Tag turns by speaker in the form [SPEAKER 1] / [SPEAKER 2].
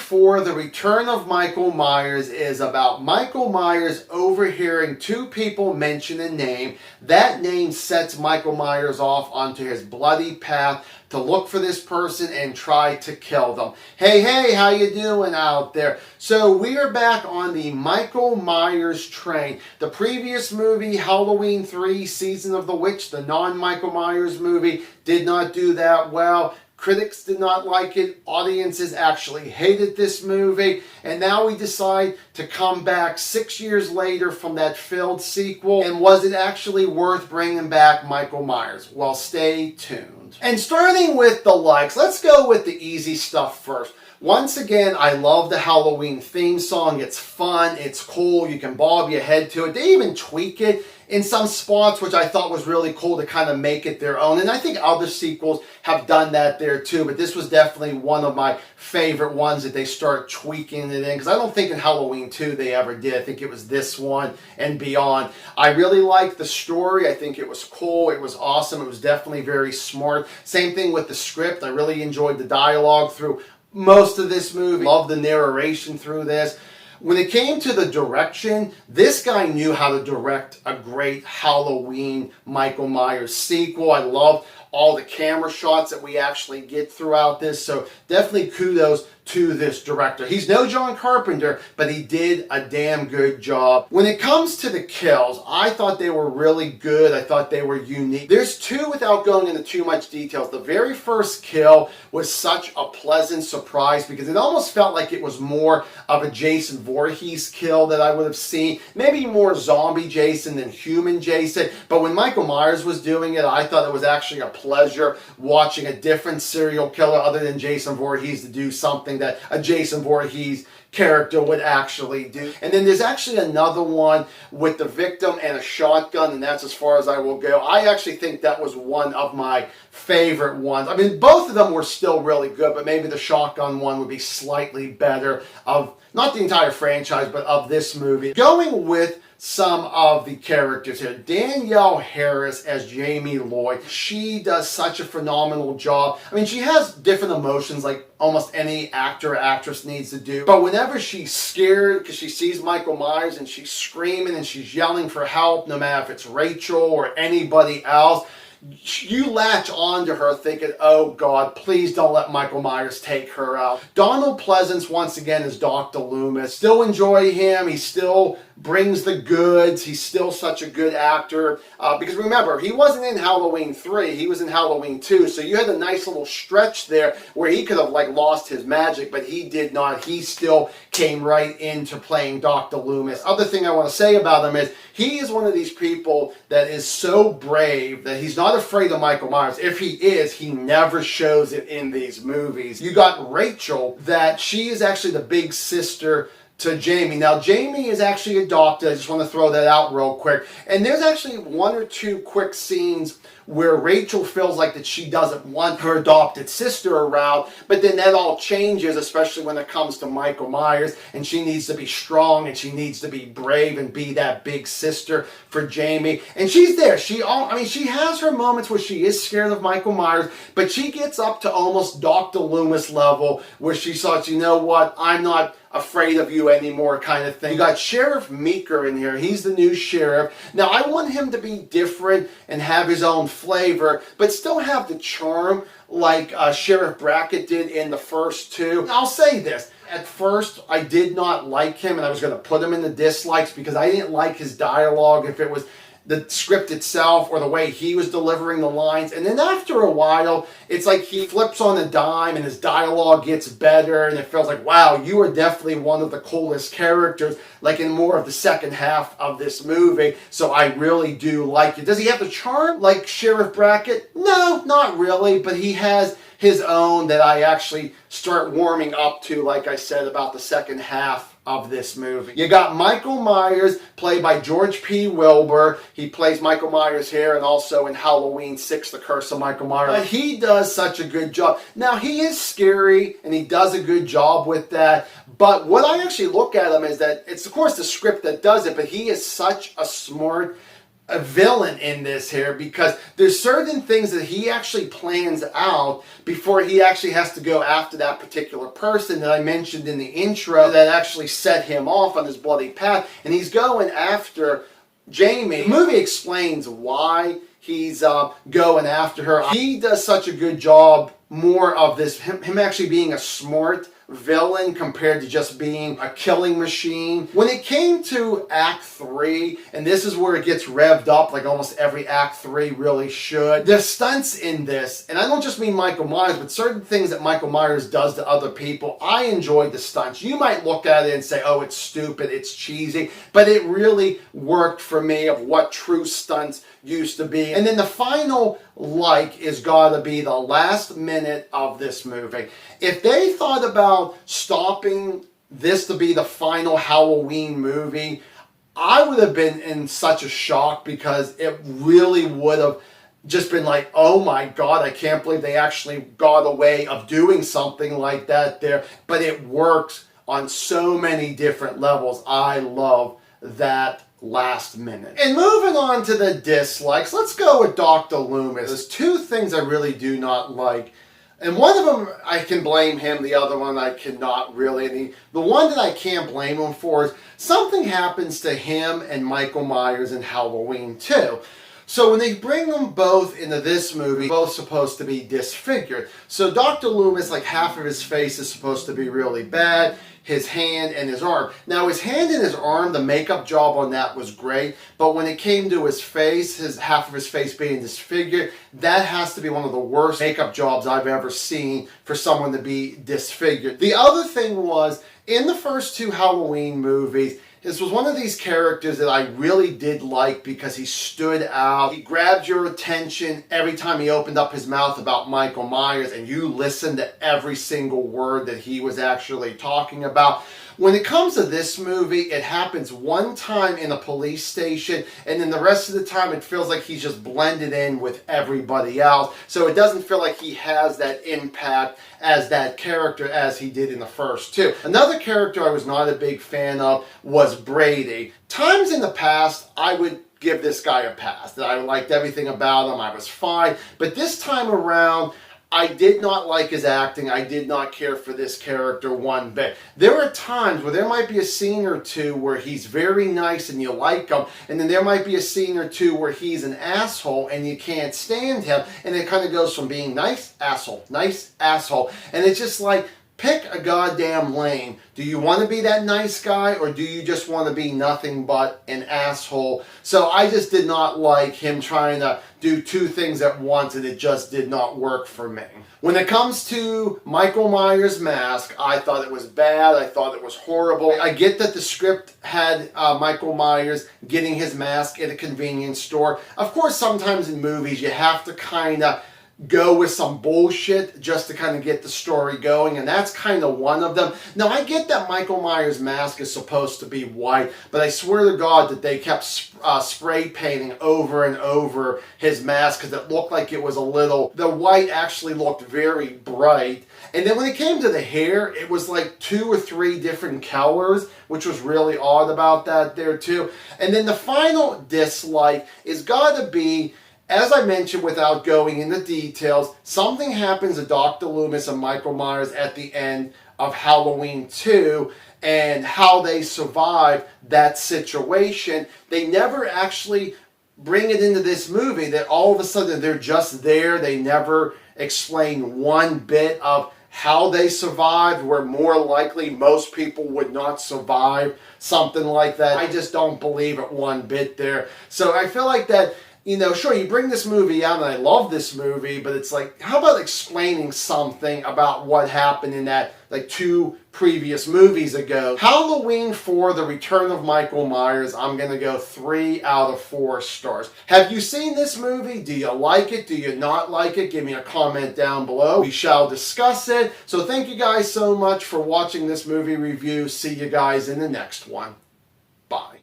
[SPEAKER 1] 4, The Return of Michael Myers, is about Michael Myers overhearing two people mention a name. That name sets Michael Myers off onto his bloody path to look for this person and try to kill them. Hey, how you doing out there? So we are back on the Michael Myers train. The previous movie, Halloween 3, Season of the Witch, the non-Michael Myers movie, did not do that well. Critics did not like it. Audiences actually hated this movie. And now we decide to come back 6 years later from that failed sequel. And was it actually worth bringing back Michael Myers? Well, stay tuned. And starting with the likes, let's go with the easy stuff first. Once again, I love the Halloween theme song. It's fun, it's cool, you can bob your head to it. They even tweak it in some spots, which I thought was really cool to kind of make it their own. And I think other sequels have done that there too, but this was definitely one of my favorite ones that they start tweaking it in, because I don't think in Halloween 2 they ever did. I think it was this one and beyond. I really liked the story. I think it was cool. It was awesome. It was definitely very smart. Same thing with the script. I really enjoyed the dialogue through most of this movie. Love the narration through this. When it came to the direction, this guy knew how to direct a great Halloween Michael Myers sequel. I loved all the camera shots that we actually get throughout this, so definitely kudos to this director. He's no John Carpenter, but he did a damn good job. When it comes to the kills, I thought they were really good. I thought they were unique. There's two without going into too much details. The very first kill was such a pleasant surprise because it almost felt like it was more of a Jason Voorhees kill that I would have seen. Maybe more zombie Jason than human Jason. But when Michael Myers was doing it, I thought it was actually a pleasure watching a different serial killer other than Jason Voorhees to do something that a Jason Voorhees character would actually do. And then there's actually another one with the victim and a shotgun, and that's as far as I will go. I actually think that was one of my favorite ones. I mean, both of them were still really good, but maybe the shotgun one would be slightly better of, not the entire franchise, but of this movie. Going with some of the characters here. Danielle Harris as Jamie Lloyd. She does such a phenomenal job. I mean, she has different emotions like almost any actor or actress needs to do. But whenever she's scared because she sees Michael Myers and she's screaming and she's yelling for help, no matter if it's Rachel or anybody else, you latch on to her thinking, oh God, please don't let Michael Myers take her out. Donald Pleasance, once again, is Dr. Loomis. Still enjoy him. He still brings the goods. He's still such a good actor. Because remember, he wasn't in Halloween 3. He was in Halloween 2. So you had a nice little stretch there where he could have like lost his magic, but he did not. He still came right into playing Dr. Loomis. Other thing I want to say about him is he is one of these people that is so brave that he's not afraid of Michael Myers. If he is, he never shows it in these movies. You got Rachel, that she is actually the big sister to Jamie. Now, Jamie is actually adopted. I just want to throw that out real quick. And there's actually one or two quick scenes where Rachel feels like that she doesn't want her adopted sister around, but then that all changes, especially when it comes to Michael Myers, and she needs to be strong and she needs to be brave and be that big sister for Jamie. And she's there. She has her moments where she is scared of Michael Myers, but she gets up to almost Dr. Loomis level where she thought, you know what, I'm not afraid of you anymore kind of thing. You got Sheriff Meeker in here. He's the new sheriff. Now, I want him to be different and have his own flavor, but still have the charm like Sheriff Brackett did in the first two. I'll say this. At first, I did not like him, and I was going to put him in the dislikes because I didn't like his dialogue, if it was the script itself or the way he was delivering the lines. And then after a while, it's like he flips on a dime and his dialogue gets better, and it feels like, wow, you are definitely one of the coolest characters, like in more of the second half of this movie. So I really do like it. Does he have the charm like Sheriff Brackett? No, not really, but he has his own that I actually start warming up to, like I said, about the second half of this movie. You got Michael Myers, played by George P. Wilbur. He plays Michael Myers here and also in Halloween 6, The Curse of Michael Myers. But he does such a good job. Now, he is scary, and he does a good job with that. But what I actually look at him is that it's, of course, the script that does it, but he is such a smart a villain in this here, because there's certain things that he actually plans out before he actually has to go after that particular person that I mentioned in the intro that actually set him off on his bloody path, and he's going after Jamie. The movie explains why he's going after her. He does such a good job more of this, him actually being a smart villain compared to just being a killing machine. When it came to Act 3, and this is where it gets revved up like almost every Act 3 really should, the stunts in this, and I don't just mean Michael Myers, but certain things that Michael Myers does to other people, I enjoyed the stunts. You might look at it and say, oh, it's stupid, it's cheesy, but it really worked for me of what true stunts used to be. And then the final is gotta be the last minute of this movie. If they thought about stopping this to be the final Halloween movie, I would have been in such a shock, because it really would have just been like, oh my God, I can't believe they actually got a way of doing something like that there. But it works on so many different levels. I love that last minute. And moving on to the dislikes, let's go with Dr. Loomis. There's two things I really do not like. And one of them, I can blame him. The other one, I cannot really. And the one that I can't blame him for is something happens to him and Michael Myers in Halloween 2. So when they bring them both into this movie, both supposed to be disfigured. So Dr. Loomis, like half of his face is supposed to be really bad, his hand and his arm. Now his hand and his arm, the makeup job on that was great, but when it came to his face, half of his face being disfigured, that has to be one of the worst makeup jobs I've ever seen for someone to be disfigured. The other thing was, in the first two Halloween movies, this was one of these characters that I really did like because he stood out. He grabbed your attention every time he opened up his mouth about Michael Myers, and you listened to every single word that he was actually talking about. When it comes to this movie, it happens one time in a police station, and then the rest of the time it feels like he's just blended in with everybody else. So it doesn't feel like he has that impact as that character as he did in the first two. Another character I was not a big fan of was Brady. Times in the past, I would give this guy a pass. That I liked everything about him. I was fine. But this time around, I did not like his acting. I did not care for this character one bit. There are times where there might be a scene or two where he's very nice and you like him, and then there might be a scene or two where he's an asshole and you can't stand him, and it kind of goes from being nice asshole, and it's just like, pick a goddamn lane. Do you want to be that nice guy, or do you just want to be nothing but an asshole? So I just did not like him trying to do two things at once, and it just did not work for me. When it comes to Michael Myers' mask, I thought it was bad. I thought it was horrible. I get that the script had Michael Myers getting his mask at a convenience store. Of course, sometimes in movies you have to kind of go with some bullshit just to kind of get the story going, and that's kind of one of them. Now, I get that Michael Myers' mask is supposed to be white, but I swear to God that they kept spray painting over and over his mask because it looked like it was a little, the white actually looked very bright. And then when it came to the hair, it was like 2 or 3 different colors, which was really odd about that there too. And then the final dislike is gotta be, as I mentioned without going into details, something happens to Dr. Loomis and Michael Myers at the end of Halloween 2 and how they survive that situation. They never actually bring it into this movie that all of a sudden they're just there. They never explain one bit of how they survived, where more likely most people would not survive something like that. I just don't believe it one bit there. So I feel like that, you know, sure, you bring this movie out, and I love this movie, but it's like, how about explaining something about what happened in that, like, 2 previous movies ago? Halloween 4, The Return of Michael Myers, I'm going to go 3 out of 4 stars. Have you seen this movie? Do you like it? Do you not like it? Give me a comment down below. We shall discuss it. So thank you guys so much for watching this movie review. See you guys in the next one. Bye.